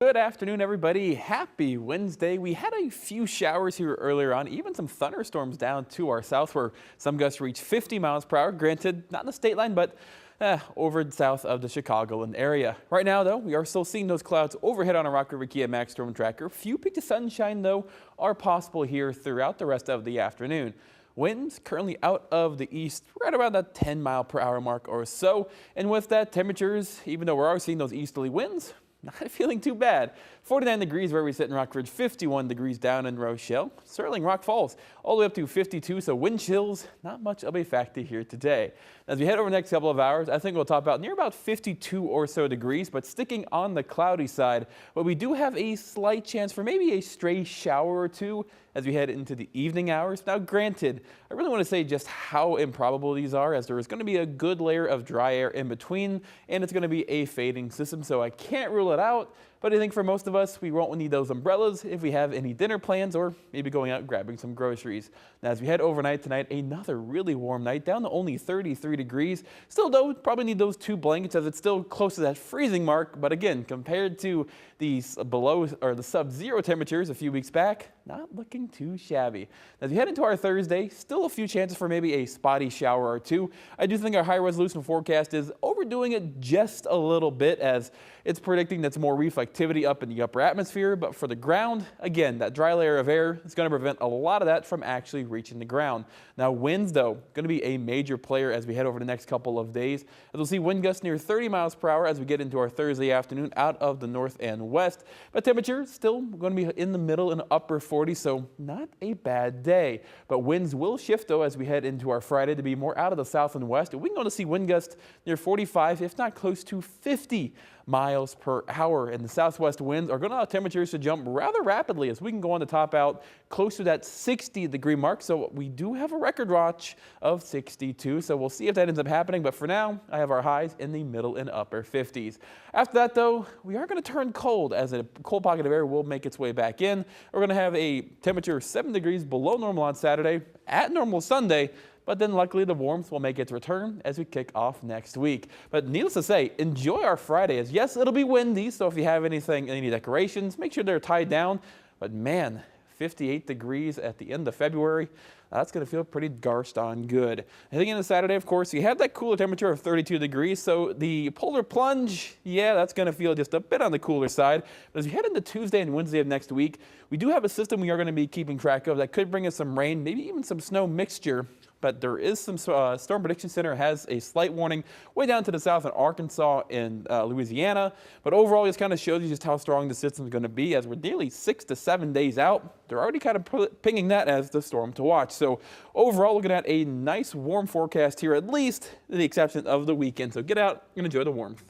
Good afternoon, everybody. Happy Wednesday. We had a few showers here earlier on, even some thunderstorms down to our south where some gusts reached 50 miles per hour. Granted, not in the state line, but over south of the Chicagoland area. Right now, though, we are still seeing those clouds overhead on our Rockford Kia Max Storm Tracker. Few peaks of sunshine, though, are possible here throughout the rest of the afternoon. Winds currently out of the east, right around that 10-mile-per-hour mark or so. And with that, temperatures, even though we're already seeing those easterly winds, not feeling too bad. 49 degrees where we sit in Rockford, 51 degrees down in Rochelle. Sterling, Rock Falls, all the way up to 52, so wind chills, not much of a factor here today. As we head over the next couple of hours, I think we'll top out near about 52 or so degrees, but sticking on the cloudy side. But we do have a slight chance for maybe a stray shower or two as we head into the evening hours. Now, granted, I really want to say just how improbable these are, as there is going to be a good layer of dry air in between, and it's going to be a fading system, so I can't rule it out. But I think for most of us, we won't need those umbrellas if we have any dinner plans or maybe going out grabbing some groceries. Now, as we head overnight tonight, another really warm night, down to only 33 degrees. Still, though, probably need those two blankets as it's still close to that freezing mark. But again, compared to the below or the sub-zero temperatures a few weeks back, not looking too shabby. As we head into our Thursday, still a few chances for maybe a spotty shower or two. I do think our high resolution forecast is overdoing it just a little bit, as it's predicting that's more reflectivity up in the upper atmosphere. But for the ground, again, that dry layer of air is going to prevent a lot of that from actually reaching the ground. Now, winds, though, going to be a major player as we head over the next couple of days. As we'll see wind gusts near 30 miles per hour as we get into our Thursday afternoon out of the north and west. But temperature still going to be in the middle and upper 40s, so not a bad day. But winds will shift, though, as we head into our Friday to be more out of the south and west. We can go to see wind gusts near 45, if not close to 50 miles per hour. And the southwest winds are going to allow temperatures to jump rather rapidly as we can go on to top out close to that 60-degree mark. So we do have a record watch of 62. So we'll see if that ends up happening. But for now, I have our highs in the middle and upper 50s. After that, though, we are going to turn cold as a cold pocket of air will make its way back in. We're going to have a temperature 7 degrees below normal on Saturday, at normal Sunday. But then luckily the warmth will make its return as we kick off next week. But needless to say, enjoy our Friday, as yes, it'll be windy, so if you have any decorations, make sure they're tied down. But man, 58 degrees at the end of February, that's going to feel pretty gosh darn good. Heading into Saturday, of course, you had that cooler temperature of 32 degrees, so the polar plunge, yeah, that's going to feel just a bit on the cooler side. But as you head into Tuesday and Wednesday of next week, we do have a system we are going to be keeping track of that could bring us some rain, maybe even some snow mixture. But there is some Storm Prediction Center has a slight warning way down to the south in Arkansas and Louisiana. But overall, it kind of shows you just how strong the system is going to be, as we're nearly 6 to 7 days out. They're already kind of pinging that as the storm to watch. So overall, looking at a nice warm forecast here, at least with the exception of the weekend. So get out and enjoy the warmth.